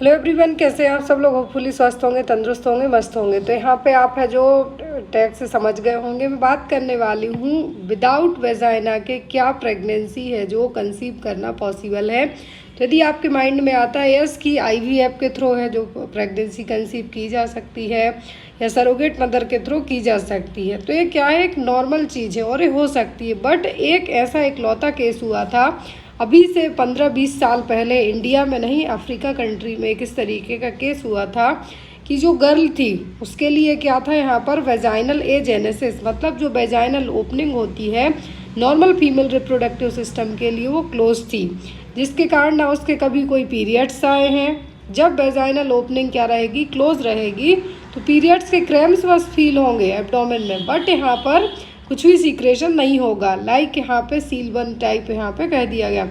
Hello everyone, कैसे हैं आप सब लोग। होपफुली स्वस्थ होंगे, तंदुरुस्त होंगे, मस्त होंगे। तो यहाँ पे आप है जो टैग से समझ गए होंगे, मैं बात करने वाली हूँ विदाउट वेजाइना के क्या प्रेगनेंसी है जो कंसीव करना पॉसिबल है। तो यदि आपके माइंड में आता है यस कि आईवीएफ के थ्रू है जो प्रेगनेंसी कंसीव की जा सकती है या सरोगेट मदर के थ्रू की जा सकती है, तो ये क्या है, एक नॉर्मल चीज़ है और ये हो सकती है। बट एक ऐसा इकलौता केस हुआ था अभी से 15-20 साल पहले, इंडिया में नहीं अफ्रीका कंट्री में एक इस तरीके का केस हुआ था कि जो गर्ल थी उसके लिए क्या था, यहाँ पर वेजाइनल एजेनेसिस, मतलब जो वेजाइनल ओपनिंग होती है नॉर्मल फीमेल रिप्रोडक्टिव सिस्टम के लिए, वो क्लोज थी, जिसके कारण ना उसके कभी कोई पीरियड्स आए हैं। जब वेजाइनल ओपनिंग क्या रहेगी, क्लोज रहेगी, तो पीरियड्स के क्रैम्प्स बस फील होंगे एब्डोमेन में, बट यहाँ पर कुछ भी सीक्रेशन नहीं होगा। लाइक यहाँ पे सील वन टाइप यहाँ पे कह दिया गया।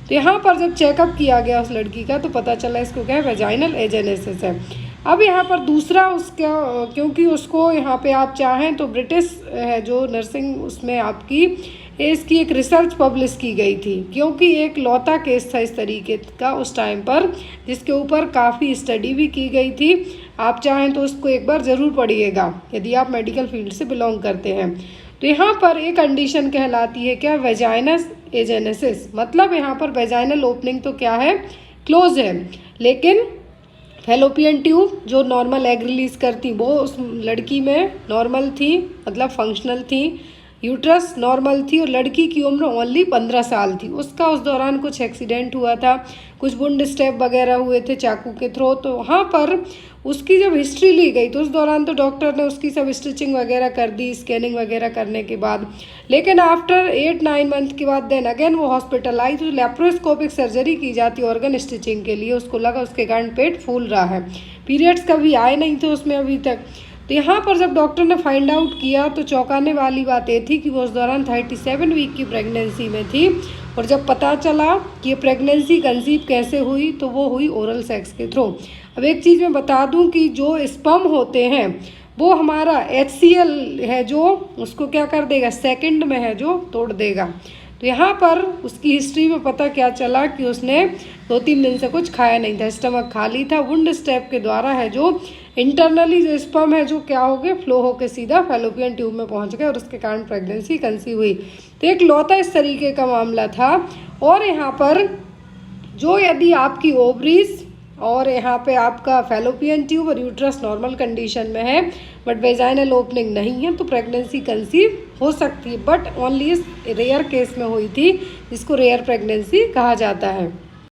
तो यहाँ पर जब चेकअप किया गया उस लड़की का तो पता चला इसको क्या है, वेजाइनल एजेनेसिस है। अब यहाँ पर दूसरा उसका, क्योंकि उसको यहाँ पे आप चाहें तो ब्रिटिश है जो नर्सिंग, उसमें आपकी इसकी एक रिसर्च पब्लिश की गई थी, क्योंकि एक लौता केस था इस तरीके का उस टाइम पर, जिसके ऊपर काफ़ी स्टडी भी की गई थी। आप चाहें तो उसको एक बार ज़रूर पढ़िएगा यदि आप मेडिकल फील्ड से बिलोंग करते हैं। तो यहाँ पर एक कंडीशन कहलाती है क्या, वेजाइनस एजेनेसिस, मतलब यहाँ पर वेजाइनल ओपनिंग तो क्या है, क्लोज है, लेकिन फैलोपियन ट्यूब जो नॉर्मल एग रिलीज करती वो उस लड़की में नॉर्मल थी, मतलब फंक्शनल थी। यूट्रस नॉर्मल थी और लड़की की उम्र ओनली 15 साल थी। उसका उस दौरान कुछ एक्सीडेंट हुआ था, कुछ वुंड स्टेप वगैरह हुए थे चाकू के थ्रू। तो वहाँ पर उसकी जब हिस्ट्री ली गई तो उस दौरान तो डॉक्टर ने उसकी सब स्टिचिंग वगैरह कर दी, स्कैनिंग वगैरह करने के बाद। लेकिन आफ्टर 8-9 मंथ के बाद देन अगेन वो हॉस्पिटल आई तो लेप्रोस्कोपिक सर्जरी की जाती ऑर्गन स्टिचिंग के लिए। उसको लगा उसके कारण पेट फूल रहा है, पीरियड्स कभी आए नहीं थे उसमें अभी तक। तो यहाँ पर जब डॉक्टर ने फाइंड आउट किया तो चौंकाने वाली बात ये थी कि वो उस दौरान 37 वीक की प्रेगनेंसी में थी। और जब पता चला कि ये प्रेगनेंसी कंसीव कैसे हुई तो वो हुई ओरल सेक्स के थ्रू। अब एक चीज़ मैं बता दूं कि जो स्पर्म होते हैं वो हमारा HCl है जो उसको क्या कर देगा, सेकंड में है जो तोड़ देगा। तो यहाँ पर उसकी हिस्ट्री में पता क्या चला कि उसने 2-3 दिन से कुछ खाया नहीं था, स्टमक खाली था। वुंड स्टेप के द्वारा है जो इंटरनली जो स्पर्म है जो क्या हो गए, फ्लो होकर सीधा फैलोपियन ट्यूब में पहुँच गए और उसके कारण प्रेगनेंसी कंसीव हुई। तो एक लौता इस तरीके का मामला था। और यहाँ पर जो यदि आपकी ओवरीज और यहाँ पे आपका फैलोपियन ट्यूब और यूट्रस नॉर्मल कंडीशन में है बट वेजाइनल ओपनिंग नहीं है तो प्रेगनेंसी कंसीव हो सकती है, बट ओनली इस रेयर केस में हुई थी जिसको रेयर प्रेगनेंसी कहा जाता है।